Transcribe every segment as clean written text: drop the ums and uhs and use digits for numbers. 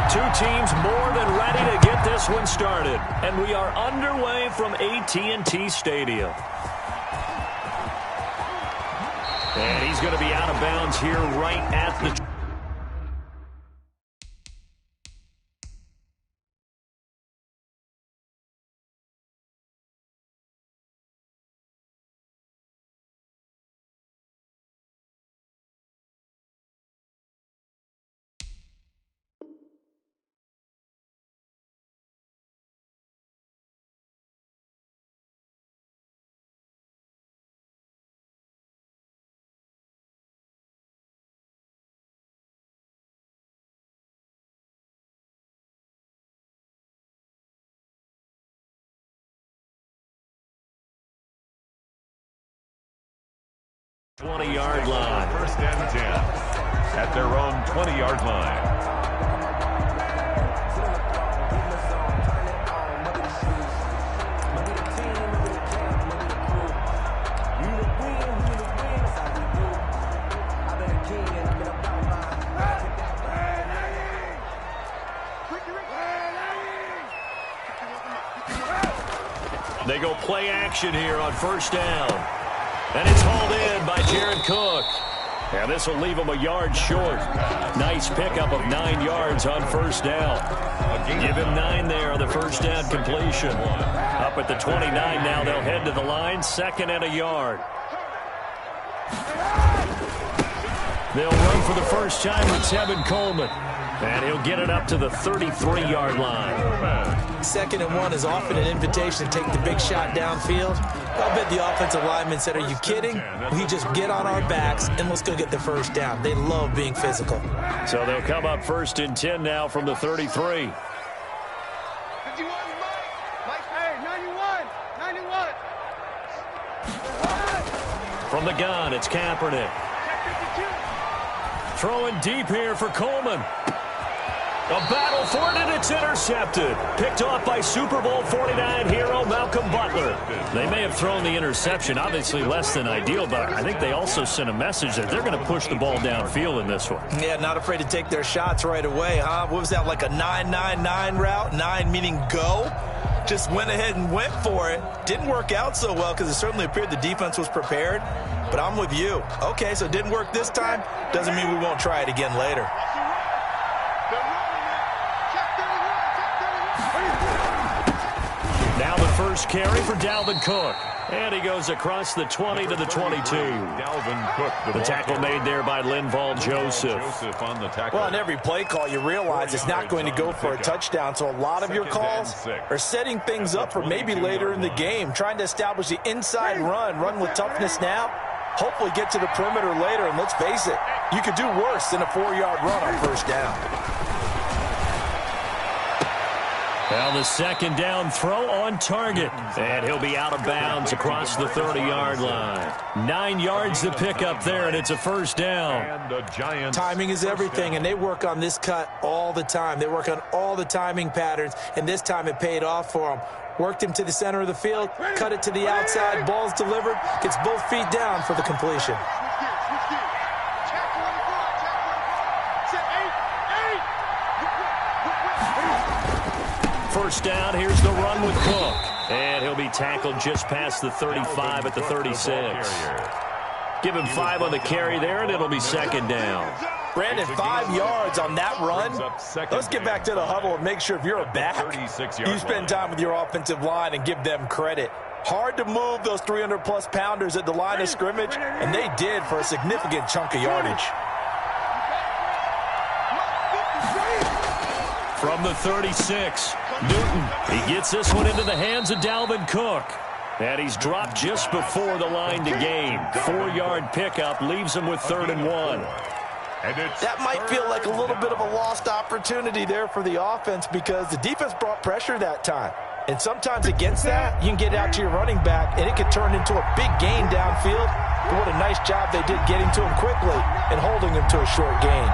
Two teams more than ready to get this one started. And we are underway from AT&T Stadium. And he's going to be out of bounds here right at the... ...20-yard line. First and 10 at their own 20-yard line. They go play action here on first down. And it's hauled in by Jared Cook. And this will leave him a yard short. Nice pickup of 9 yards on first down. Give him 9 there on the first down completion. Up at the 29 now, they'll head to the line, 2nd and a yard. They'll run for the first time with Tevin Coleman. And he'll get it up to the 33-yard line. 2nd and 1 is often an invitation to take the big shot downfield. I'll bet the offensive lineman said, are you kidding? We just get on our backs and let's go get the first down. They love being physical. So they'll come up 1st and 10 now from the 33. From the gun, it's Kaepernick. Throwing deep here for Coleman. A battle for it, and it's intercepted. Picked off by Super Bowl 49 hero Malcolm Butler. They may have thrown the interception, obviously less than ideal, but I think they also sent a message that they're going to push the ball downfield in this one. Yeah, not afraid to take their shots right away, huh? What was that, like a 9-9-9 route? 9 meaning go? Just went ahead and went for it. Didn't work out so well because it certainly appeared the defense was prepared. But I'm with you. Okay, so it didn't work this time. Doesn't mean we won't try it again later. Now the first carry for Dalvin Cook. And he goes across the 20 to the 22. Dalvin Cook. The tackle made there by Linval Joseph. On the tackle. Well, on every play call, you realize it's not going to go for a touchdown. So a lot of your calls are setting things up for maybe later in the game, trying to establish the inside run with toughness now. Hopefully get to the perimeter later, and let's face it, you could do worse than a 4-yard run on first down. Well, the 2nd down throw on target. And he'll be out of bounds across the 30-yard line. 9 yards to pick up there, and it's a first down. And the Giants. Timing is everything, and they work on this cut all the time. They work on all the timing patterns, and this time it paid off for them. Worked him to the center of the field, cut it to the outside, ball's delivered, gets both feet down for the completion. First down, here's the run with Cook. And he'll be tackled just past the 35 at the 36. Give him 5 on the carry there, and it'll be 2nd down. Brandon, 5 yards on that run. Let's get back to the huddle and make sure if you're a back, you spend time with your offensive line and give them credit. Hard to move those 300-plus pounders at the line of scrimmage, and they did for a significant chunk of yardage. From the 36, Newton. He gets this one into the hands of Dalvin Cook. And he's dropped just before the line to gain. 4-yard pickup leaves him with 3rd and 1. That might feel like a little bit of a lost opportunity there for the offense because the defense brought pressure that time. And sometimes against that, you can get out to your running back, and it could turn into a big gain downfield. But what a nice job they did getting to him quickly and holding him to a short gain.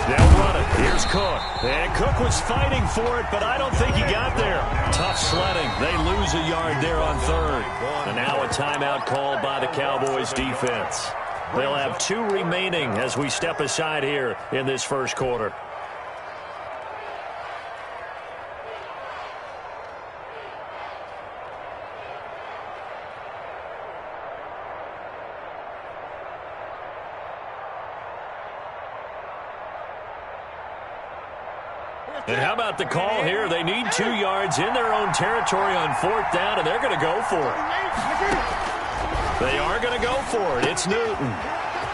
They'll run it. Here's Cook. And Cook was fighting for it, but I don't think he got there. Tough sledding. They lose a yard there on 3rd. And now a timeout called by the Cowboys defense. They'll have 2 remaining as we step aside here in this first quarter. And how about the call here? They need 2 yards in their own territory on 4th down, and they're going to go for it. They are going to go for it. It's Newton.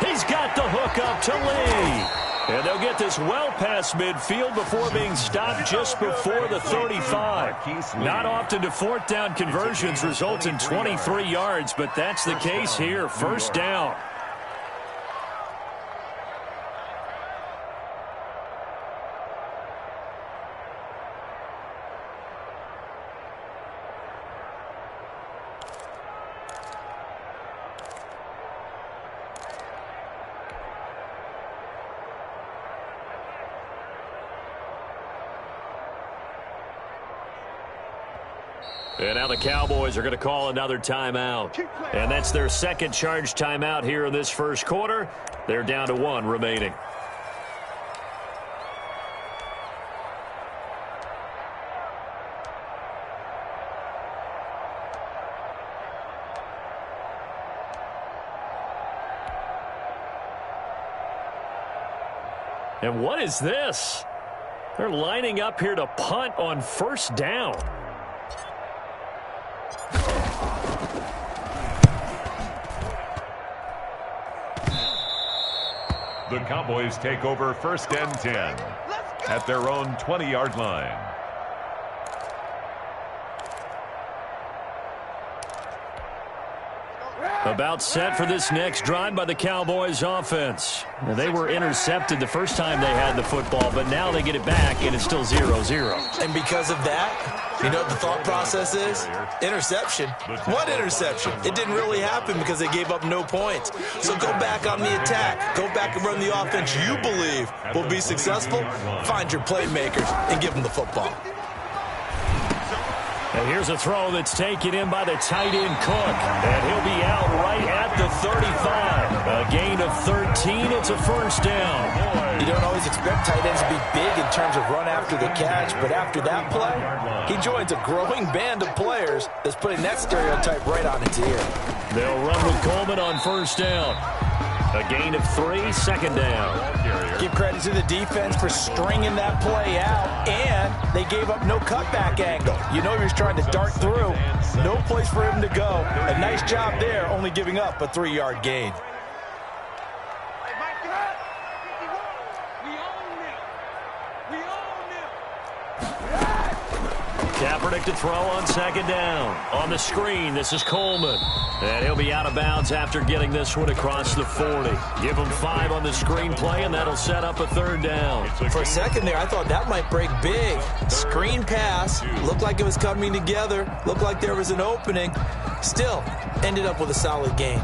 He's got the hook up to Lee. And they'll get this well past midfield before being stopped just before the 35. Not often do 4th down conversions result in 23 yards, but that's the case here. 1st down. And now the Cowboys are going to call another timeout. And that's their second charge timeout here in this first quarter. They're down to 1 remaining. And what is this? They're lining up here to punt on 1st down. The Cowboys take over 1st and 10 at their own 20-yard line. About set for this next drive by the Cowboys offense. Now, they were intercepted the first time they had the football, but now they get it back, and it's still 0-0. And because of that, you know what the thought process is? Interception. What interception? It didn't really happen because they gave up no points. So go back on the attack. Go back and run the offense you believe will be successful. Find your playmakers and give them the football. And here's a throw that's taken in by the tight end Cook. And he'll be out right at the 35. A gain of 13. It's a 1st down. You don't always expect tight ends to be big in terms of run after the catch, but after that play, he joins a growing band of players that's putting that stereotype right on its ear. They'll run with Coleman on 1st down. A gain of 3, 2nd down. Give credit to the defense for stringing that play out, and they gave up no cutback angle. You know he was trying to dart through. No place for him to go. A nice job there, only giving up a 3-yard gain. Kaepernick to throw on 2nd down. On the screen, this is Coleman. And he'll be out of bounds after getting this one across the 40. Give him 5 on the screen play, and that'll set up a 3rd down. For a second there, I thought that might break big. Screen pass. Looked like it was coming together. Looked like there was an opening. Still, ended up with a solid gain.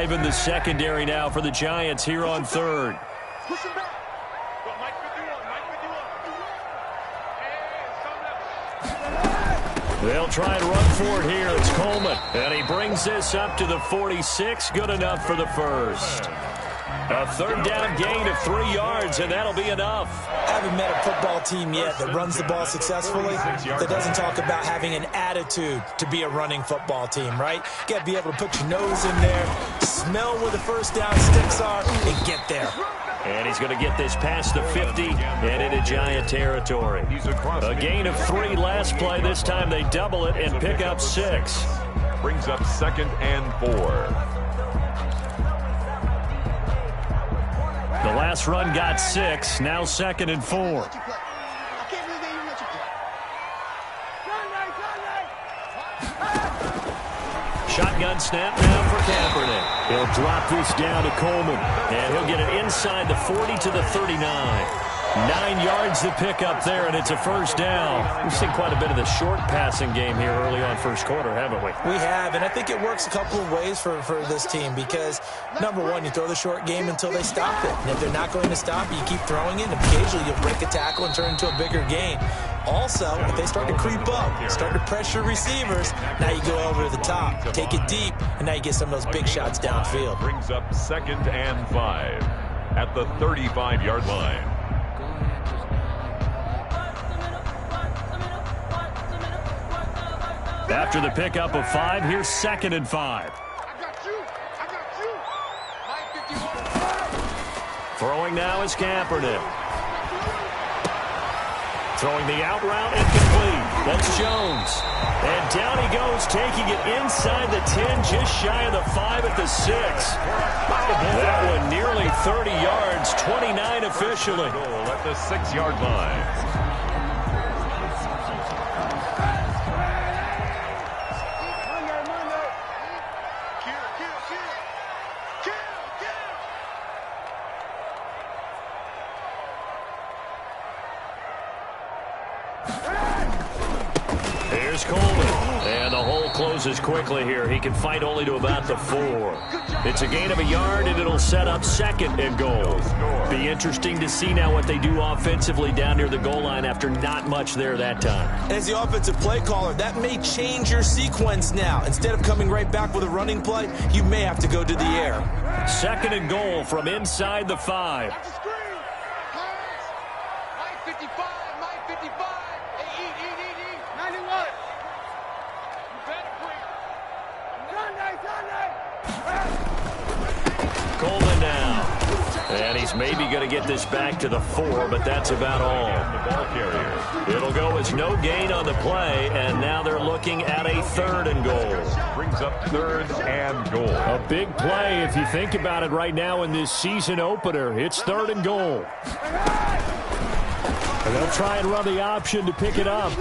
In the secondary now for the Giants here on 3rd. They'll try and run for it here. It's Coleman. And he brings this up to the 46. Good enough for the 1st. A 3rd down gain of 3 yards, and that'll be enough. I haven't met a football team yet that runs the ball successfully that doesn't talk about having an attitude to be a running football team, right? You got to be able to put your nose in there, smell where the 1st down sticks are, and get there. And he's going to get this past the 50 and into Giant territory. A gain of 3 last play. This time they double it and pick up 6. Brings up 2nd and 4. The last run got 6. Now 2nd and 4. Shotgun snap now for Kaepernick. He'll drop this down to Coleman, and he'll get it inside the 40 to the 39. 9 yards to pick up there, and it's a first down. We've seen quite a bit of the short passing game here early on first quarter, haven't we? We have, and I think it works a couple of ways for this team because, number one, you throw the short game until they stop it. And if they're not going to stop it, you keep throwing it, and occasionally you'll break a tackle and turn into a bigger gain. Also, if they start to creep up, start to pressure receivers, now you go over to the top, take it deep, and now you get some of those big shots downfield. Brings up 2nd and 5 at the 35-yard line. After the pickup of 5, here's 2nd and 5. Throwing now is Kaepernick. Throwing the out route, incomplete. That's Jones. And down he goes, taking it inside the 10, just shy of the 5 at the 6. That one nearly 30 yards, 29 officially. Goal at the 6-yard line. Here's Coleman, and the hole closes quickly here. He can fight only to about the 4. It's a gain of a yard, and it'll set up 2nd and goal. Be interesting to see now what they do offensively down near the goal line after not much there that time. As the offensive play caller, that may change your sequence now. Instead of coming right back with a running play, you may have to go to the air. 2nd and goal from inside the 5. Coleman now. And he's maybe going to get this back to the 4, but that's about all. The ball carrier. It'll go as no gain on the play, and now they're looking at a 3rd and goal. Brings up 3rd and goal. A big play if you think about it right now in this season opener. It's 3rd and goal. And they'll try and run the option to pick it up.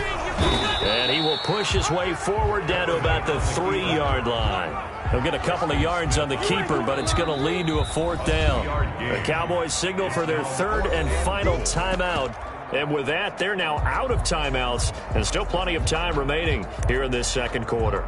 And he will push his way forward down to about the 3-yard line. He'll get a couple of yards on the keeper, but it's going to lead to a 4th down. The Cowboys signal for their 3rd and final timeout. And with that, they're now out of timeouts and still plenty of time remaining here in this 2nd quarter.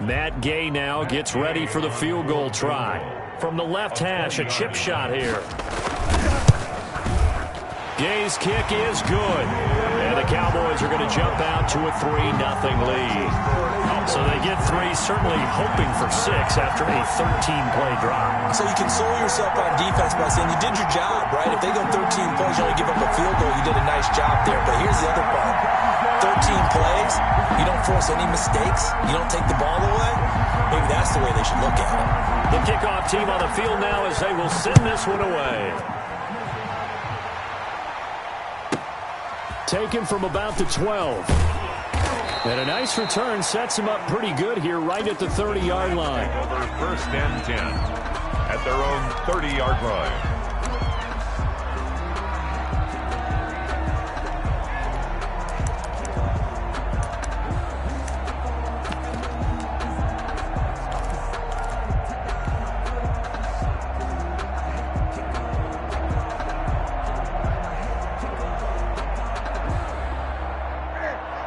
Matt Gay now gets ready for the field goal try. From the left hash, a chip shot here. Gay's kick is good. And the Cowboys are going to jump out to a 3-0 lead. So they get 3, certainly hoping for 6 after a 13-play drive. So you console yourself on defense by saying you did your job, right? If they go 13 plays, you only give up a field goal, you did a nice job there. But here's the other part. 13 plays, you don't force any mistakes, you don't take the ball away. Maybe that's the way they should look at it. The kickoff team on the field now as they will send this one away. Taken from about the 12. And a nice return sets them up pretty good here right at the 30-yard line. Over 1st and 10 at their own 30-yard line.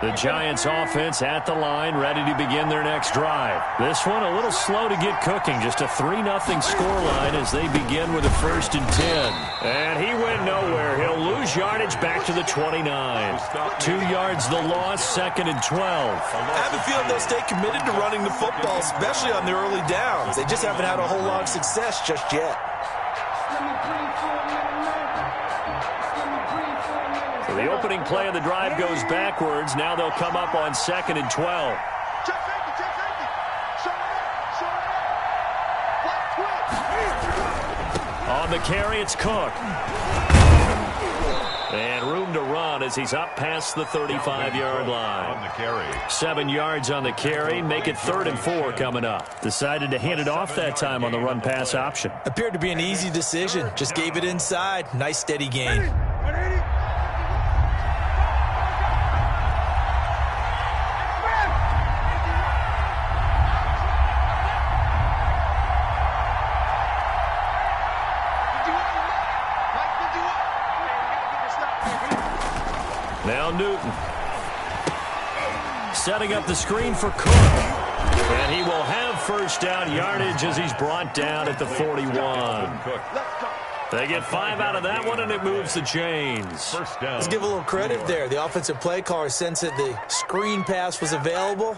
The Giants offense at the line, ready to begin their next drive. This one a little slow to get cooking. Just a 3-0 scoreline as they begin with a 1st and 10. And he went nowhere. He'll lose yardage back to the 29. 2 yards the loss, 2nd and 12. I have a feeling they'll stay committed to running the football, especially on their early downs. They just haven't had a whole lot of success just yet. The opening play of the drive goes backwards. Now they'll come up on 2nd and 12. On the carry, it's Cook. And room to run as he's up past the 35-yard line. On the carry. 7 yards on the carry. Make it 3rd and 4 coming up. Decided to hand it off that time on the run-pass option. Appeared to be an easy decision. Just gave it inside. Nice steady gain. Now Newton. Setting up the screen for Cook. And he will have first down yardage as he's brought down at the 41. They get 5 out of that one, and it moves the chains. First down. Let's give a little credit there. The offensive play caller sensed that the screen pass was available.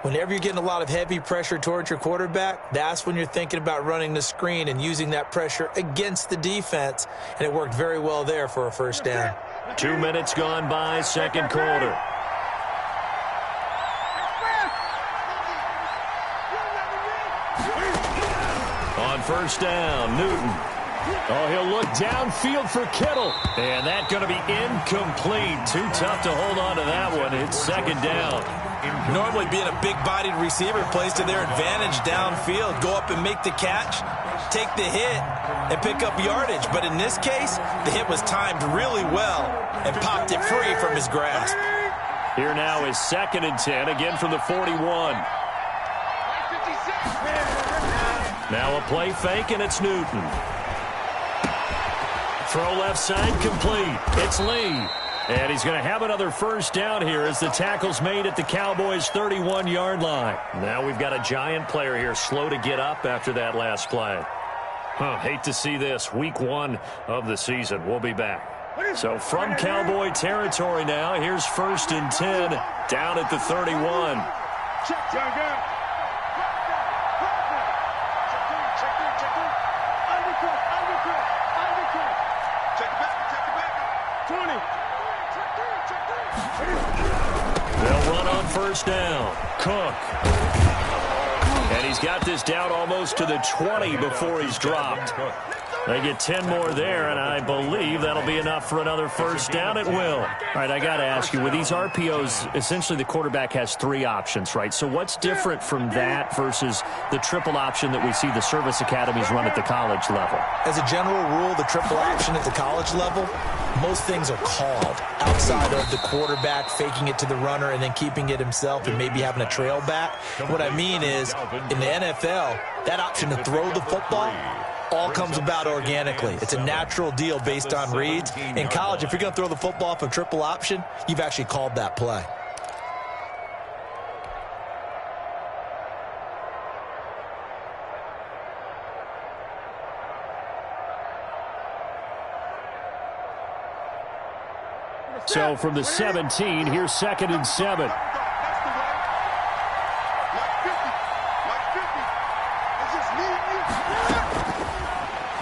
Whenever you're getting a lot of heavy pressure towards your quarterback, that's when you're thinking about running the screen and using that pressure against the defense. And it worked very well there for a first down. 2 minutes gone by, second quarter. On first down, Newton. Oh, he'll look downfield for Kittle. And that's going to be incomplete. Too tough to hold on to that one. It's second down. Normally being a big-bodied receiver plays to their advantage downfield. Go up and make the catch, take the hit, and pick up yardage. But in this case, the hit was timed really well and popped it free from his grasp. Here now is 2nd and 10, again from the 41. Now a play fake, and it's Newton. Throw left side complete. It's Lee. And he's going to have another first down here as the tackle's made at the Cowboys' 31-yard line. Now we've got a giant player here slow to get up after that last play. Hate to see this. Week 1 of the season. We'll be back. So from Cowboy territory now, here's 1st and 10 down at the 31. They'll run on first down. Cook. And he's got this down almost to the 20 before he's dropped. They get 10 more there, and I believe that'll be enough for another first down. It will. All right, I got to ask you, with these RPOs, essentially the quarterback has 3 options, right? So what's different from that versus the triple option that we see the service academies run at the college level? As a general rule, the triple option at the college level, most things are called outside of the quarterback faking it to the runner and then keeping it himself and maybe having a trail back. What I mean is, in the NFL, that option to throw the football all comes about organically. It's a natural deal based on reads. In college, if you're going to throw the football off a triple option, you've actually called that play. So from the 17, here's 2nd and 7.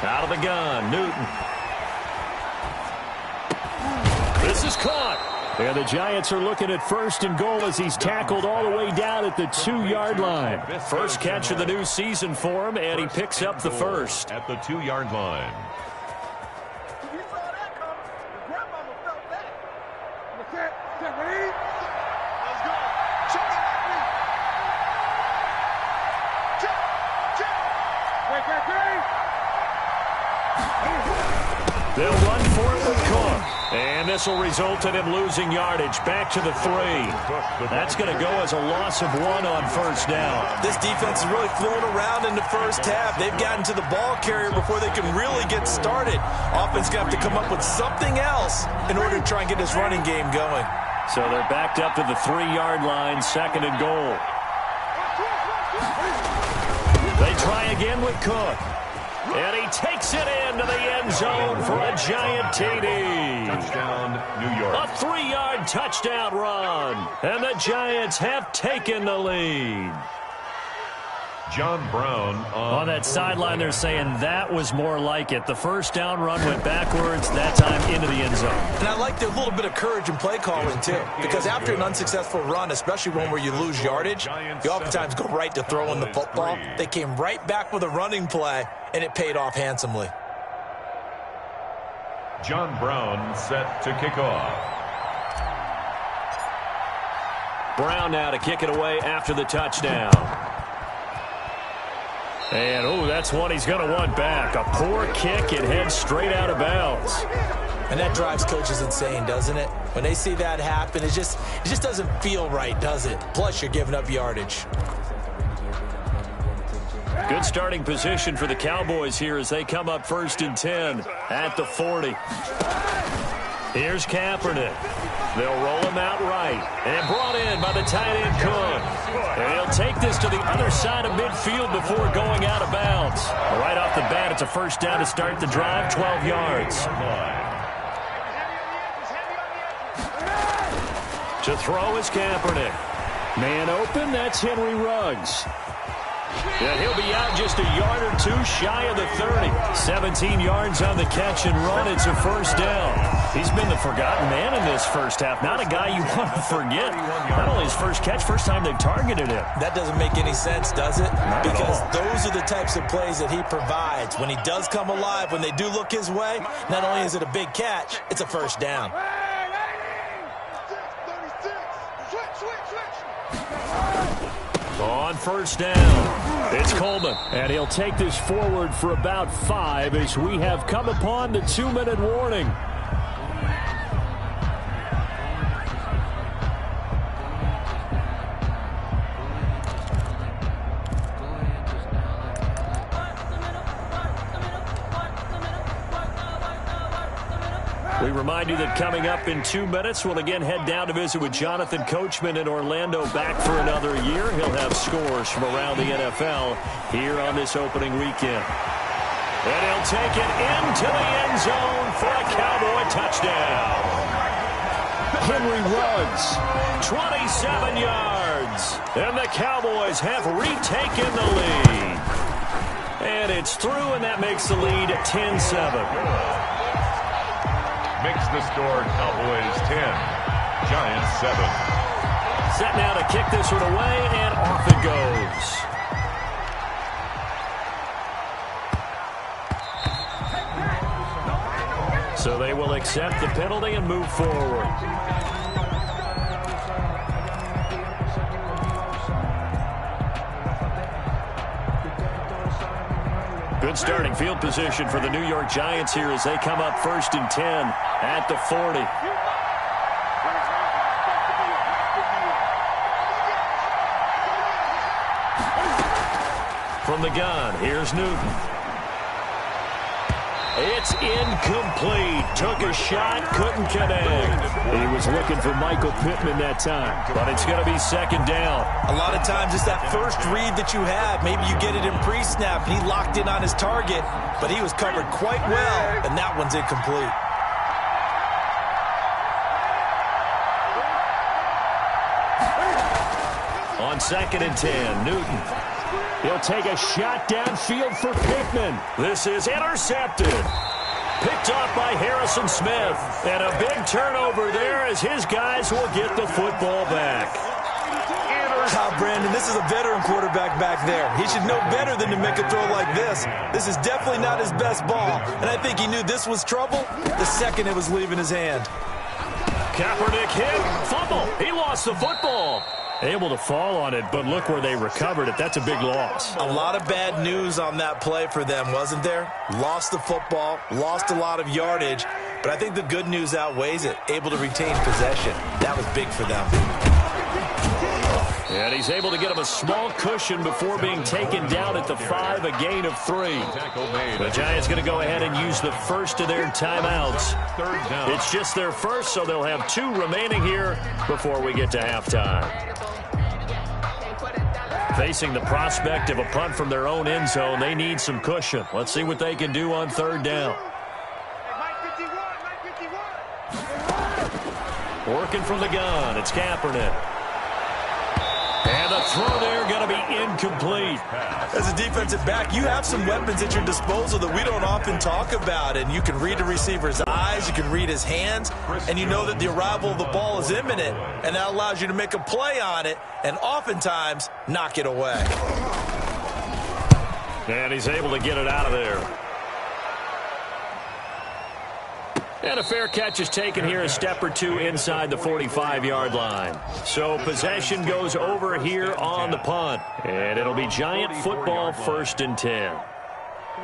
Out of the gun, Newton. This is caught. And the Giants are looking at 1st and goal as he's tackled all the way down at the 2-yard line. First catch of the new season for him, and he picks up the first. At the 2-yard line. They'll run for it with Cook. And this will result in him losing yardage back to the 3. That's going to go as a loss of 1 on first down. This defense is really flown around in the first half. They've gotten to the ball carrier before they can really get started. Offense going to have to come up with something else in order to try and get this running game going. So they're backed up to the 3-yard line, 2nd and goal. They try again with Cook. And he takes it into the end zone for a giant TD. Touchdown, New York. A 3-yard touchdown run. And the Giants have taken the lead. John Brown on that sideline, they're saying that was more like it. The first down run went backwards, that time into the end zone. And I like the little bit of courage in play calling, too. Because after an unsuccessful run, especially one where you lose yardage, you oftentimes go right to throwing the football. They came right back with a running play, and it paid off handsomely. John Brown set to kick off. Brown now to kick it away after the touchdown. And, oh, that's one he's going to want back. A poor kick. It heads straight out of bounds. And that drives coaches insane, doesn't it? When they see that happen, it just doesn't feel right, does it? Plus, you're giving up yardage. Good starting position for the Cowboys here as they come up 1st and 10 at the 40. Here's Kaepernick. They'll roll him out right. And brought in by the tight end Cook. And he'll take this to the other side of midfield before going out of bounds. Right off the bat, it's a first down to start the drive, 12 yards. To throw is Kaepernick. Man open, that's Henry Ruggs. And he'll be out just a yard or two shy of the 30. 17 yards on the catch and run. It's a first down. He's been the forgotten man in this first half. Not a guy you want to forget. Not only his first catch, first time they've targeted him. That doesn't make any sense, does it? Not because at all. Those are the types of plays that he provides. When he does come alive, when they do look his way, not only is it a big catch, it's a first down. On first down, it's Coleman. And he'll take this forward for about 5 as we have come upon the 2-minute warning. We remind you that coming up in 2 minutes, we'll again head down to visit with Jonathan Coachman in Orlando, back for another year. He'll have scores from around the NFL here on this opening weekend. And he'll take it into the end zone for a Cowboy touchdown. Henry Ruggs, 27 yards. And the Cowboys have retaken the lead. And it's through, and that makes the lead 10-7. Makes the score Cowboys 10, Giants 7. Set now to kick this one away, and off it goes. So they will accept the penalty and move forward. Good starting field position for the New York Giants here as they come up 1st and 10 at the 40. From the gun, here's Newton. It's incomplete. Took a shot, couldn't connect. He was looking for Michael Pittman that time, but it's going to be second down. A lot of times it's that first read that you have. Maybe you get it in pre-snap, and he locked in on his target, but he was covered quite well, and that one's incomplete. On 2nd and 10, Newton. He'll take a shot downfield for Pittman. This is intercepted. Picked off by Harrison Smith. And a big turnover there as his guys will get the football back. Brandon, this is a veteran quarterback back there. He should know better than to make a throw like this. This is definitely not his best ball. And I think he knew this was trouble the second it was leaving his hand. Kaepernick hit. Fumble. He lost the football. Able to fall on it, but look where they recovered it. That's a big loss. A lot of bad news on that play for them, wasn't there? Lost the football, lost a lot of yardage, but I think the good news outweighs it. Able to retain possession. That was big for them. And he's able to get him a small cushion before being taken down at the 5, a gain of 3. The Giants going to go ahead and use the first of their timeouts. It's just their first, so they'll have 2 remaining here before we get to halftime. Facing the prospect of a punt from their own end zone, they need some cushion. Let's see what they can do on 3rd down. Working from the gun, it's Kaepernick. And the throw there going to be incomplete. As a defensive back, you have some weapons at your disposal that we don't often talk about. And you can read the receiver's eyes, you can read his hands, and you know that the arrival of the ball is imminent. And that allows you to make a play on it and oftentimes knock it away. And he's able to get it out of there. And a fair catch is taken here, a step or 2 inside the 45-yard line. So possession goes over here on the punt. And it'll be Giant football 1st and 10.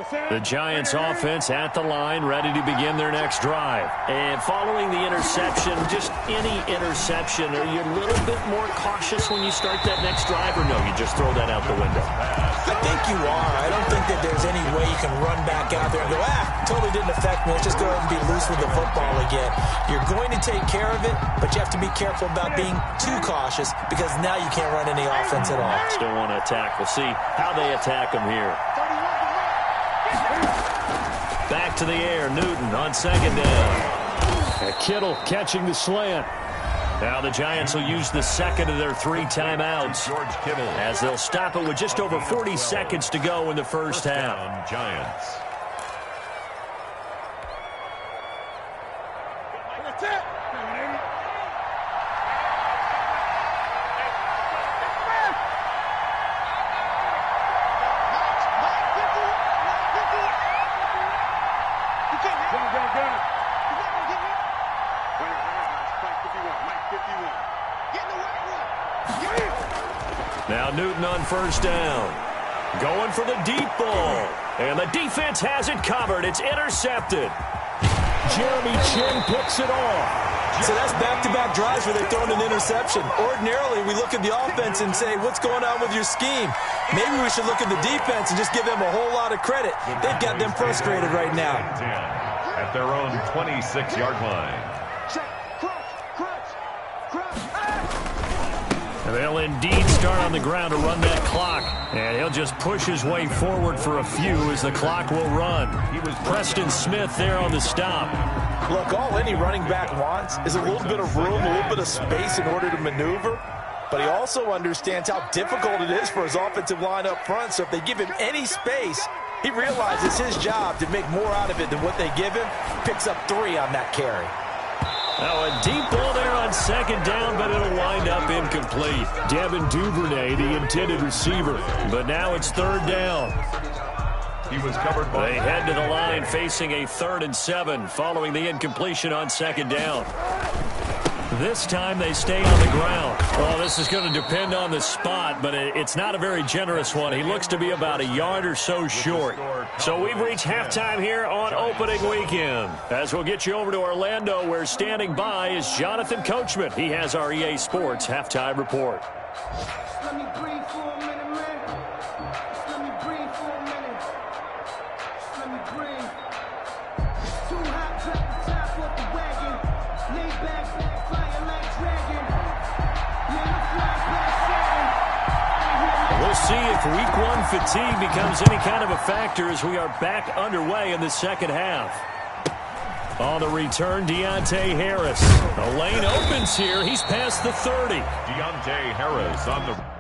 The Giants offense at the line, ready to begin their next drive. And following the interception, just any interception, are you a little bit more cautious when you start that next drive, or no, you just throw that out the window? I think you are. I don't think that there's any way you can run back out there and go, totally didn't affect me. Let's just go ahead and be loose with the football again. You're going to take care of it, but you have to be careful about being too cautious because now you can't run any offense at all. Still want to attack. We'll see how they attack them here. Back to the air, Newton on second down. And Kittle catching the slant. Now the Giants will use the second of their 3 timeouts George Kittle, as they'll stop it with just over 40 seconds to go in the first half. Giants. Now Newton on first down. Going for the deep ball. And the defense has it covered. It's intercepted. Jeremy Chin picks it off. So that's back-to-back drives where they've thrown an interception. Ordinarily, we look at the offense and say, what's going on with your scheme? Maybe we should look at the defense and just give them a whole lot of credit. They've got them frustrated right now. At their own 26-yard line. They'll indeed start on the ground to run that clock. And he'll just push his way forward for a few as the clock will run. He was Preston Smith there on the stop. Look, all any running back wants is a little bit of room, a little bit of space in order to maneuver. But he also understands how difficult it is for his offensive line up front. So if they give him any space, he realizes his job to make more out of it than what they give him. Picks up 3 on that carry. Now a deep ball there on second down, but it'll wind up incomplete. Devin Duvernay, the intended receiver. But now it's third down. He was covered by... They head to the line facing a 3rd and 7 following the incompletion on second down. This time they stay on the ground. Well, this is going to depend on the spot, but it's not a very generous one. He looks to be about a yard or so short. So we've reached halftime here on opening weekend. As we'll get you over to Orlando, where standing by is Jonathan Coachman. He has our EA Sports halftime report. Let me breathe for a minute, man. Let me breathe for a minute. Let me breathe. Too hot, drop the top off the wagon. Lay back, flying like dragon. Man, I fly past 7. We'll see if week 1 fatigue becomes any kind of a factor as we are back underway in the second half. On the return, Deontay Harris. The lane opens here. He's past the 30. Deontay Harris on the...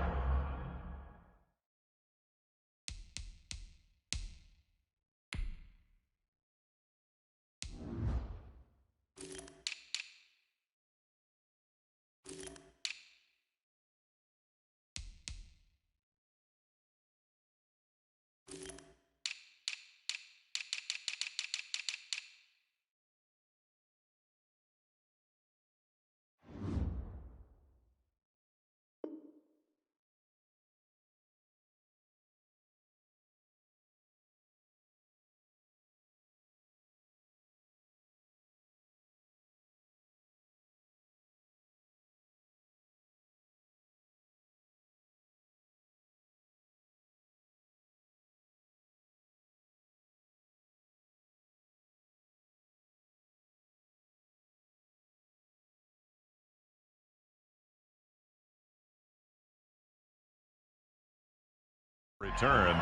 Return,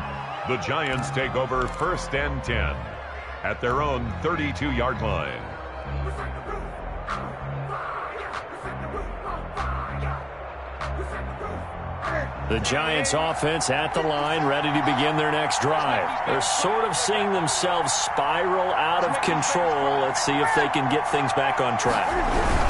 the Giants take over 1st and 10 at their own 32-yard line. The Giants offense at the line, ready to begin their next drive. They're sort of seeing themselves spiral out of control. Let's see if they can get things back on track.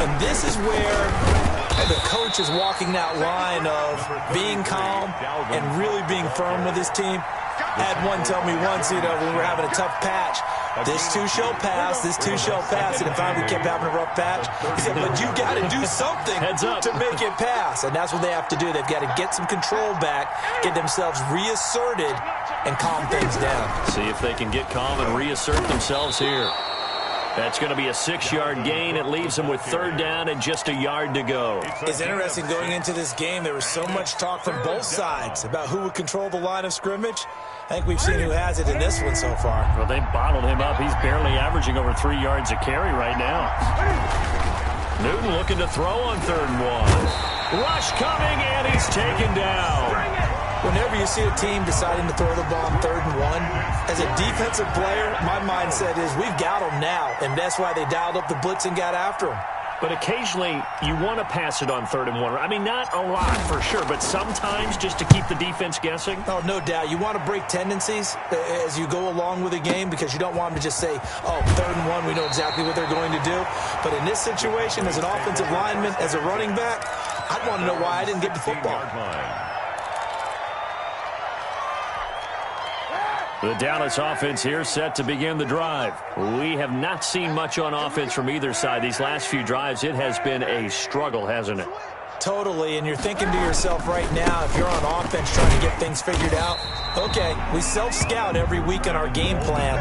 And this is where the coach is walking that line of being calm and really being firm with his team. I had one tell me once, when we were having a tough patch, This too shall pass. This too shall pass. And finally kept having a rough patch. He said, but you got to do something to make it pass. And that's what they have to do. They've got to get some control back, get themselves reasserted, and calm things down. See if they can get calm and reassert themselves here. That's going to be a 6-yard gain. It leaves them with 3rd down and just a yard to go. It's interesting going into this game. There was so much talk from both sides about who would control the line of scrimmage. I think we've seen who has it in this one so far. Well, they bottled him up. He's barely averaging over 3 yards a carry right now. Newton looking to throw on 3rd and 1. Rush coming, and he's taken down. Whenever you see a team deciding to throw the ball on 3rd and 1, as a defensive player, my mindset is we've got them now, and that's why they dialed up the blitz and got after them. But occasionally, you want to pass it on 3rd and 1. I mean, not a lot for sure, but sometimes just to keep the defense guessing. Oh, no doubt. You want to break tendencies as you go along with the game because you don't want them to just say, oh, 3rd and 1, we know exactly what they're going to do. But in this situation, as an offensive lineman, as a running back, I'd want to know why I didn't get the football. The Dallas offense here set to begin the drive. We have not seen much on offense from either side. These last few drives, it has been a struggle, hasn't it? Totally, and you're thinking to yourself right now, if you're on offense trying to get things figured out, okay, we self-scout every week in our game plan.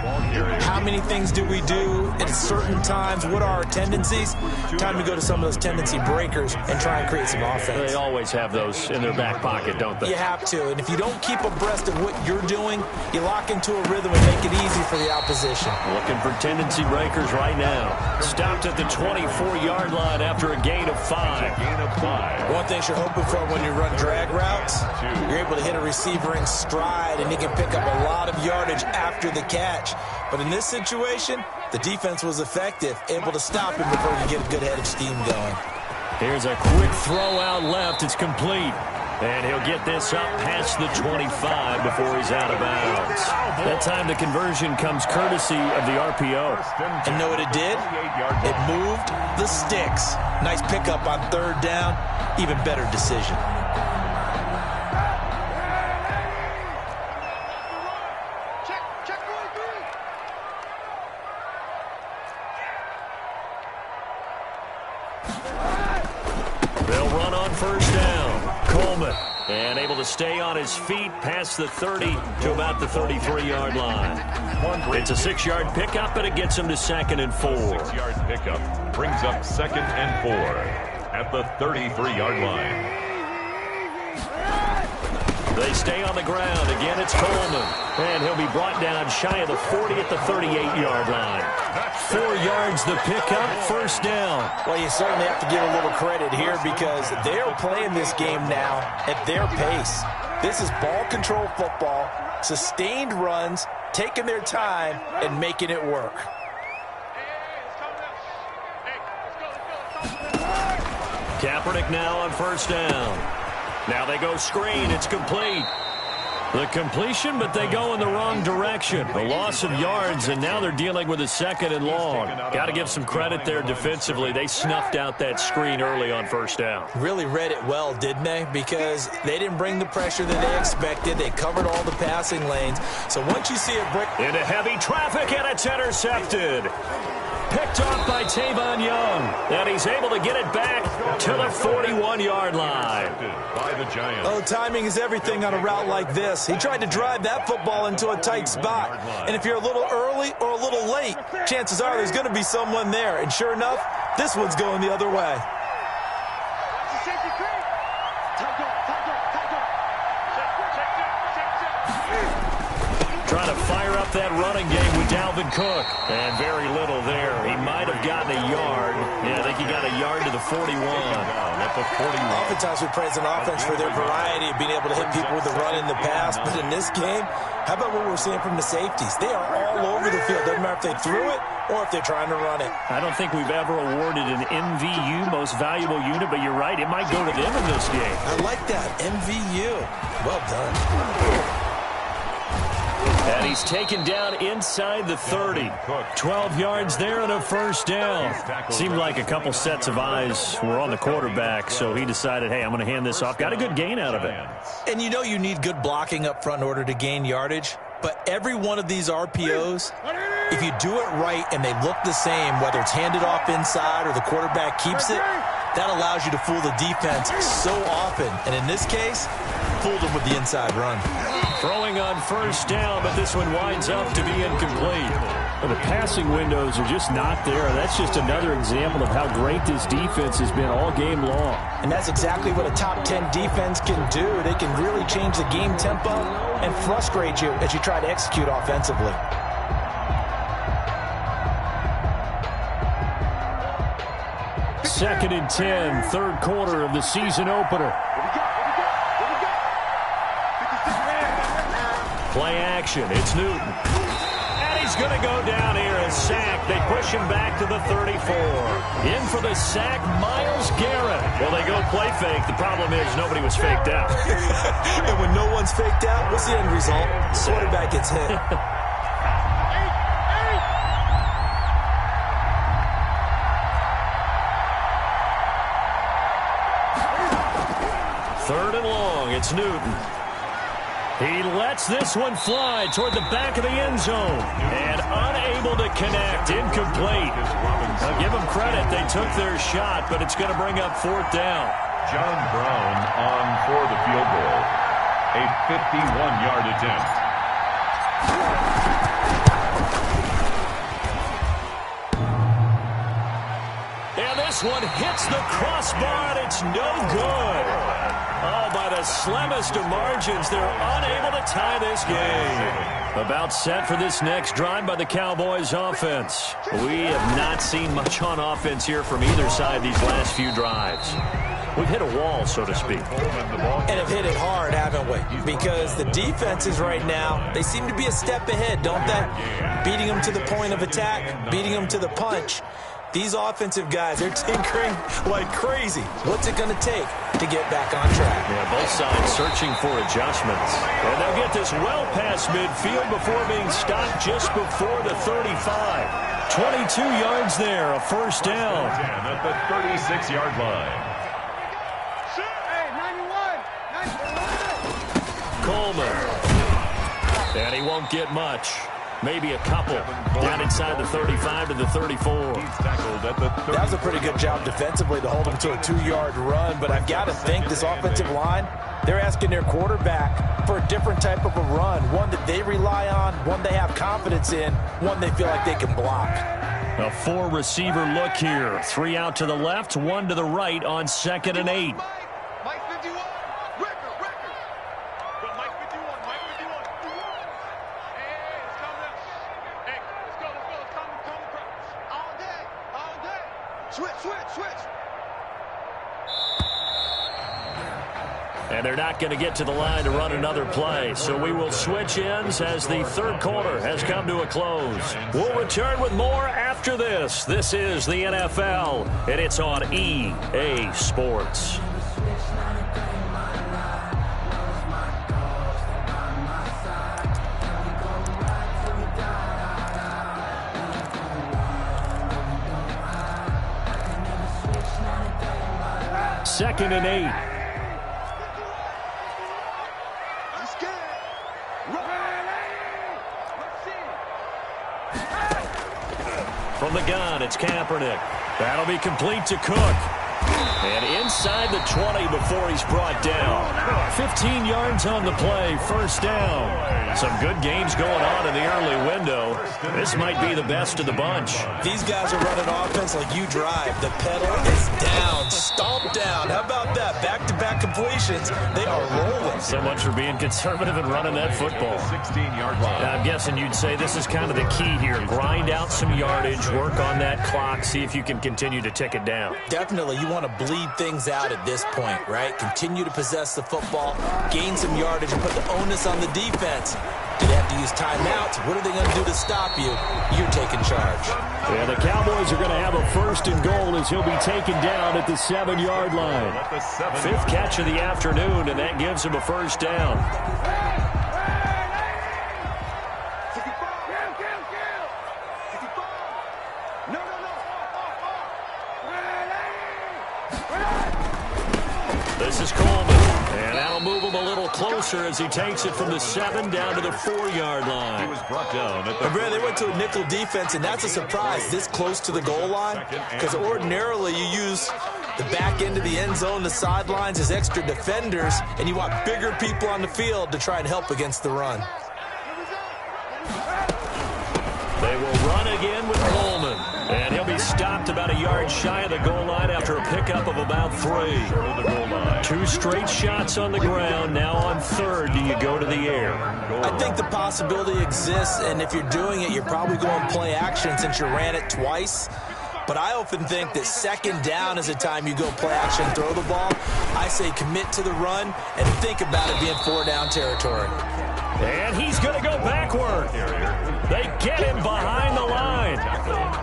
How many things do we do at certain times? What are our tendencies? Time to go to some of those tendency breakers and try and create some offense. They always have those in their back pocket, don't they? You have to, and if you don't keep abreast of what you're doing, you lock into a rhythm and make it easy for the opposition. Looking for tendency breakers right now. Stopped at the 24-yard line after a gain of 5. One thing you're hoping for when you run drag routes, you're able to hit a receiver in stride, and he can pick up a lot of yardage after the catch. But in this situation, the defense was effective, able to stop him before he get a good head of steam going. Here's a quick throw out left. It's complete. And he'll get this up past the 25 before he's out of bounds. That time the conversion comes courtesy of the RPO. And know what it did? It moved the sticks. Nice pickup on 3rd down. Even better decision. They'll run on 1st down. Coleman, and able to stay on his feet past the 30 to about the 33-yard line. It's a 6-yard pickup, and it gets him to 2nd and 4. 6-yard pickup brings up 2nd and 4 at the 33-yard line. They stay on the ground. Again, it's Coleman. And he'll be brought down shy of the 40 at the 38-yard line. 4 yards the pickup, 1st down. Well, you certainly have to give a little credit here because they're playing this game now at their pace. This is ball control football, sustained runs, taking their time, and making it work. Kaepernick now on 1st down. Now they go screen. It's complete. The completion, but they go in the wrong direction. A loss of yards, and now they're dealing with a 2nd and long. Got to give some credit there defensively. They snuffed out that screen early on 1st down. Really read it well, didn't they? Because they didn't bring the pressure that they expected. They covered all the passing lanes. So once you see it break into heavy traffic, and it's intercepted. Picked off by Tavon Young, and he's able to get it back to the 41-yard line. By the Giants. Oh, timing is everything on a route like this. He tried to drive that football into a tight spot. And if you're a little early or a little late, chances are there's going to be someone there. And sure enough, this one's going the other way. Trying to fire up that running game with Dalvin Cook. And very little there. He might have gotten a yard. Yeah, I think he got a yard to the 41. At the 41. Oftentimes we praise an offense for their variety of being able to hit people with the run in the pass. But in this game, how about what we're seeing from the safeties? They are all over the field. Doesn't matter if they threw it or if they're trying to run it. I don't think we've ever awarded an MVU, most valuable unit, but you're right. It might go to them in this game. I like that. MVU. Well done. And he's taken down inside the 30. 12 yards there and a 1st down. Seemed like a couple sets of eyes were on the quarterback, so he decided, hey, I'm going to hand this off. Got a good gain out of it. And you know you need good blocking up front in order to gain yardage, but every one of these RPOs If you do it right and they look the same, whether it's handed off inside or the quarterback keeps it, that allows you to fool the defense so often. And in this case, fooled them with the inside run. Throwing on first down, but this one winds up to be incomplete. Well, the passing windows are just not there. That's just another example of how great this defense has been all game long. And that's exactly what a top 10 defense can do. They can really change the game tempo and frustrate you as you try to execute offensively. Second and 10, third quarter of the season opener. Play action. It's Newton. And he's going to go down here and sack. They push him back to the 34. In for the sack, Myles Garrett. Well, they go play fake. The problem is nobody was faked out. And when no one's faked out, what's the end result? Quarterback gets hit. Third and long. It's Newton. He lets this one fly toward the back of the end zone. And unable to connect. Incomplete. I'll give them credit. They took their shot, but it's going to bring up fourth down. John Brown on for the field goal. A 51-yard attempt. And this one hits the crossbar, and it's no good. Oh, by the slimmest of margins, they're unable to tie this game. About set for this next drive by the Cowboys offense. We have not seen much on offense here from either side these last few drives. We've hit a wall, so to speak. And have hit it hard, haven't we? Because the defenses right now, they seem to be a step ahead, don't they? Beating them to the point of attack, beating them to the punch. These offensive guys, they're tinkering like crazy. What's it going to take to get back on track? Yeah, both sides searching for adjustments. And they'll get this well past midfield before being stopped just before the 35. 22 yards there, a first down. At the 36-yard line. Coleman. And he won't get much. Maybe a couple. Down inside the 35 to the 34. That was a pretty good job defensively to hold him to a 2-yard run, but I've got to think this offensive line, they're asking their quarterback for a different type of a run, one that they rely on, one they have confidence in, one they feel like they can block. A 4-receiver look here. 3 out to the left, 1 to the right on 2nd and 8. And they're not going to get to the line to run another play. So we will switch ends as the third quarter has come to a close. We'll return with more after this. This is the NFL, and it's on EA Sports. Second and 8. From the gun, it's Kaepernick. That'll be complete to Cook. And inside the 20 before he's brought down. 15 yards on the play, first down. Some good games going on in the early window. This might be the best of the bunch. These guys are running offense like you drive. The pedal is down, stomped down. How about that? Back-to-back completions. They are rolling. So much for being conservative and running that football. 16-yard line. Now, I'm guessing you'd say this is kind of the key here. Grind out some yardage, work on that clock, see if you can continue to tick it down. Definitely, you want to bleed things out at this point, right? Continue to possess the football, gain some yardage, and put the onus on the defense. Do they have to use timeouts? What are they going to do to stop you? You're taking charge. Yeah, the Cowboys are going to have a first and goal as he'll be taken down at the 7-yard line. Fifth catch of the afternoon, and that gives him a first down. This is Coleman, and that'll They'll move him a little closer as he takes it from the 7 down to the 4-yard line. He was brought down at the Brad, they went to a nickel defense, and that's a surprise this close to the goal line, because ordinarily you use the back end of the end zone, the sidelines as extra defenders, and you want bigger people on the field to try and help against the run. They will run again with Coleman. And he'll be stopped about a yard shy of the goal line after a pickup of about 3. 2 straight shots on the ground. Now on 3rd, do you go to the air? I think the possibility exists, and if you're doing it, you're probably going play action since you ran it twice. But I often think that 2nd down is a time you go play action and throw the ball. I say commit to the run and think about it being 4-down territory. And he's going to go backward. They get him behind the line.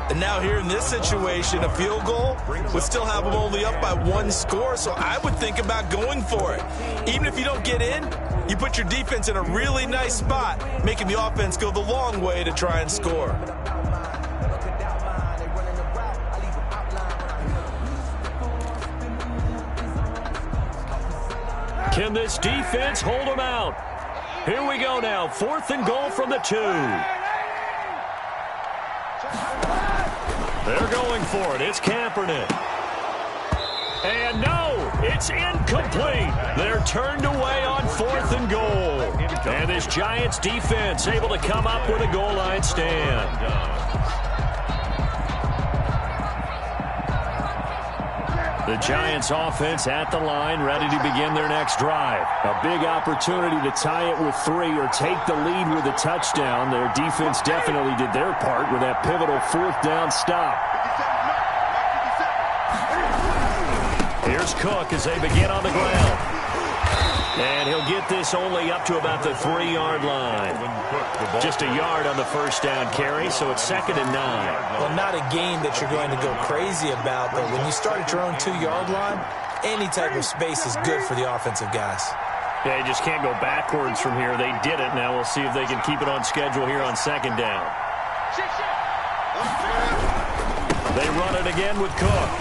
And now here in this situation, a field goal would still have them only up by 1 score, so I would think about going for it. Even if you don't get in, you put your defense in a really nice spot, making the offense go the long way to try and score. Can this defense hold them out? Here we go now. 4th and goal from the 2. They're going for it. It's Kaepernick. And no, it's incomplete. They're turned away on 4th and goal. And this Giants defense able to come up with a goal line stand. The Giants offense at the line, ready to begin their next drive. A big opportunity to tie it with 3 or take the lead with a touchdown. Their defense definitely did their part with that pivotal 4th down stop. Here's Cook as they begin on the ground. And he'll get this only up to about the 3-yard line. Just a yard on the 1st down carry, so it's 2nd and 9. Well, not a game that you're going to go crazy about, but when you start at your own 2-yard line, any type of space is good for the offensive guys. Yeah, you just can't go backwards from here. They did it. Now we'll see if they can keep it on schedule here on 2nd down. They run it again with Cook.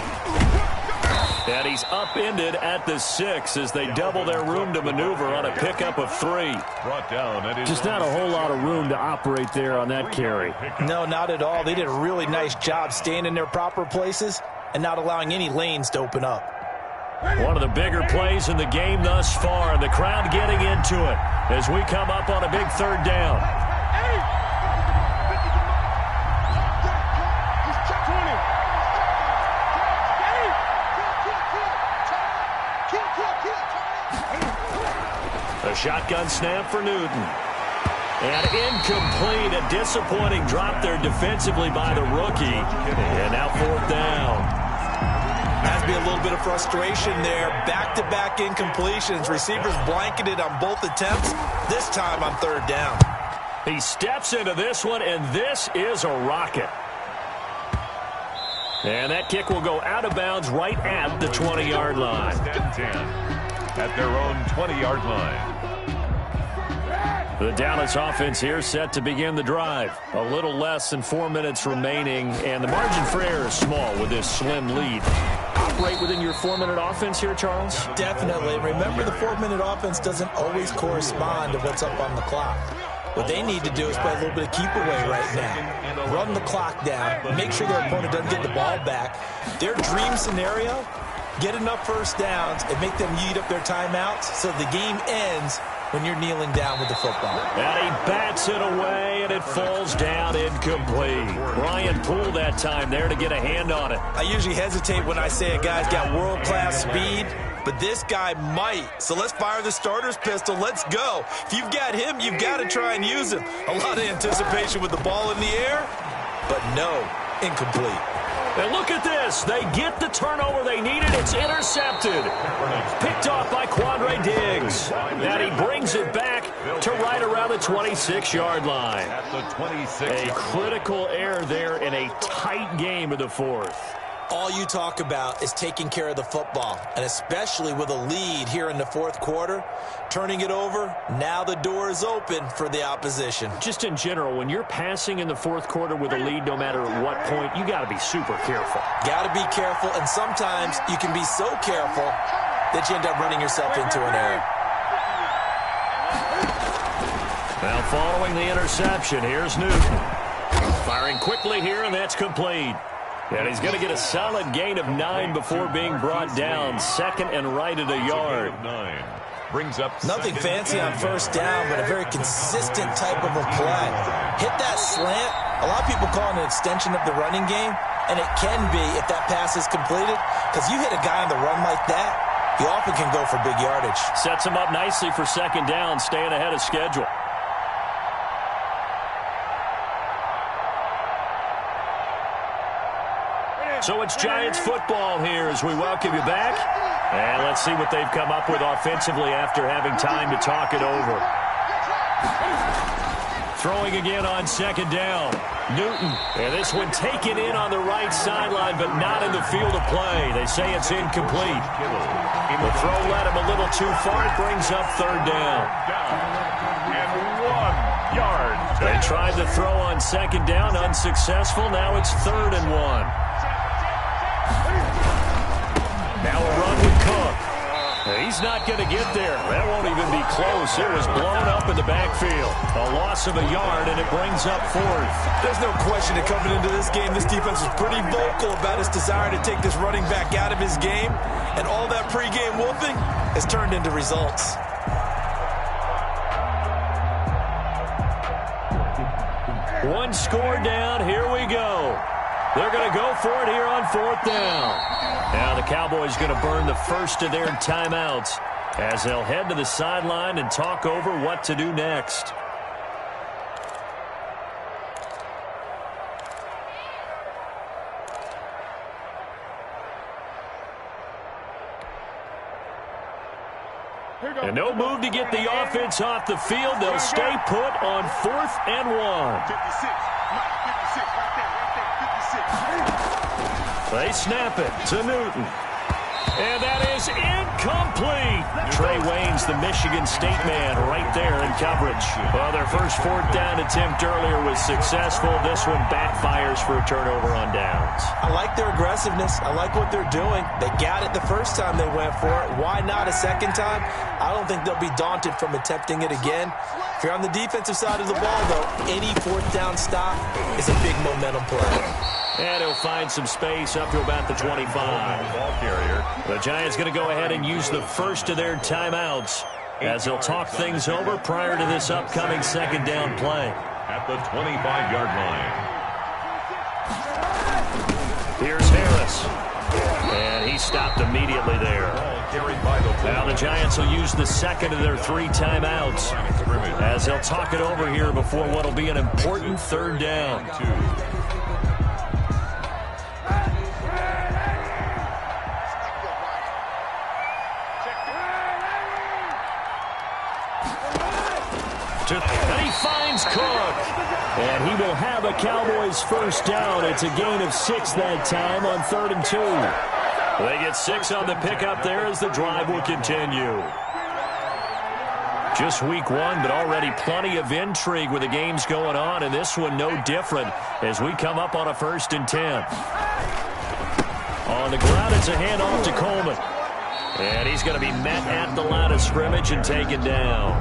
And he's upended at the 6 as they double their room to maneuver on a pickup of 3. brought down. Just not a whole lot of room to operate there on that carry. No, not at all. They did a really nice job staying in their proper places and not allowing any lanes to open up. One of the bigger plays in the game thus far, and the crowd getting into it as we come up on a big 3rd down. A shotgun snap for Newton. And incomplete, a disappointing drop there defensively by the rookie. And now 4th down. Has to be a little bit of frustration there. Back-to-back incompletions. Receivers blanketed on both attempts, this time on 3rd down. He steps into this one, and this is a rocket. And that kick will go out of bounds right at the 20-yard line. 10 at their own 20-yard line. The Dallas offense here set to begin the drive. A little less than 4 minutes remaining, and the margin for error is small with this slim lead. Operate within your 4-minute offense here, Charles? Definitely. Remember, the 4-minute offense doesn't always correspond to what's up on the clock. What they need to do is play a little bit of keep away right now. Run the clock down. Make sure their opponent doesn't get the ball back. Their dream scenario, get enough first downs and make them eat up their timeouts so the game ends when you're kneeling down with the football. And he bats it away, and it falls down incomplete. Ryan Poole that time there to get a hand on it. I usually hesitate when I say a guy's got world-class speed, but this guy might. So let's fire the starter's pistol. Let's go. If you've got him, you've got to try and use him. A lot of anticipation with the ball in the air, but no, incomplete. And look at this. They get the turnover they needed. It's intercepted. Picked off by Quandre Diggs. And he brings it back to right around the 26-yard line. At the 26. A critical error there in a tight game of the 4th. All you talk about is taking care of the football, and especially with a lead here in the 4th quarter, turning it over, now the door is open for the opposition. Just in general, when you're passing in the 4th quarter with a lead, no matter at what point, you got to be super careful. Got to be careful, and sometimes you can be so careful that you end up running yourself into an error. Now following the interception, here's Newton. Firing quickly here, and that's complete. And he's going to get a solid gain of 9 before being brought down. Second and right at a yard. Brings up nothing fancy on first down, but a very consistent type of a play. Hit that slant. A lot of people call it an extension of the running game, and it can be if that pass is completed, because you hit a guy on the run like that, he often can go for big yardage. Sets him up nicely for second down, staying ahead of schedule. So it's Giants football here as we welcome you back. And let's see what they've come up with offensively after having time to talk it over. Throwing again on second down. Newton. And this one taken in on the right sideline, but not in the field of play. They say it's incomplete. The throw led him a little too far. It brings up third down. And 1 yard. They tried to throw on second down, unsuccessful. Now it's 3rd and 1. Now a run with Cook. He's not going to get there. That won't even be close. It was blown up in the backfield. A loss of a yard, and it brings up 4th. There's no question that coming into this game, this defense was pretty vocal about its desire to take this running back out of his game, and all that pregame wolfing has turned into results. One score down. Here we go. They're going to go for it here on 4th down. Now the Cowboys going to burn the first of their timeouts as they'll head to the sideline and talk over what to do next. And no move to get the offense off the field. They'll stay put on 4th and 1. They snap it to Newton. And that is incomplete. Trey Wayne's the Michigan State man right there in coverage. Well, their first 4th down attempt earlier was successful. This one backfires for a turnover on downs. I like their aggressiveness. I like what they're doing. They got it the first time they went for it. Why not a second time? I don't think they'll be daunted from attempting it again. If you're on the defensive side of the ball, though, any 4th down stop is a big momentum play. And he'll find some space up to about the 25. Ball carrier. The Giants going to go ahead and use the first of their timeouts as they'll talk things over prior to this upcoming second down play. At the 25-yard line. Here's Harris. And he stopped immediately there. Now the Giants will use the second of their 3 timeouts as they'll talk it over here before what will be an important 3rd down. And he finds Cook. And he will have a Cowboys first down. It's a gain of 6 that time on 3rd and 2. They get 6 on the pickup there as the drive will continue. Just week 1, but already plenty of intrigue with the games going on, and this one no different as we come up on a 1st and 10. On the ground, it's a handoff to Coleman. And he's going to be met at the line of scrimmage and taken down.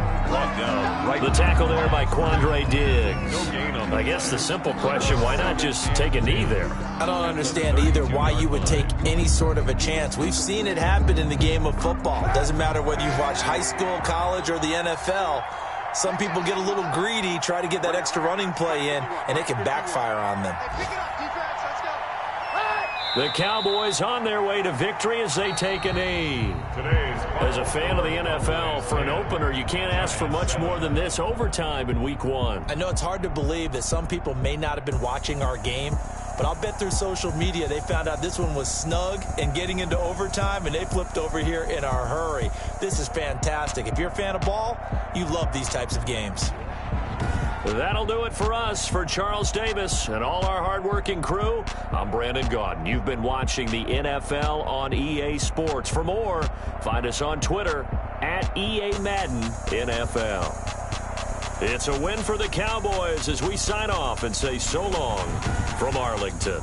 The tackle there by Quandre Diggs. I guess the simple question, why not just take a knee there? I don't understand either why you would take any sort of a chance. We've seen it happen in the game of football. It doesn't matter whether you've watched high school, college, or the NFL. Some people get a little greedy, try to get that extra running play in, and it can backfire on them. The Cowboys on their way to victory as they take a knee. As a fan of the NFL, for an opener, you can't ask for much more than this overtime in week 1. I know it's hard to believe that some people may not have been watching our game, but I'll bet through social media they found out this one was snug and getting into overtime, and they flipped over here in a hurry. This is fantastic. If you're a fan of ball, you love these types of games. That'll do it for us. For Charles Davis and all our hardworking crew, I'm Brandon Gaudin. You've been watching the NFL on EA Sports. For more, find us on Twitter at EA Madden NFL. It's a win for the Cowboys as we sign off and say so long from Arlington.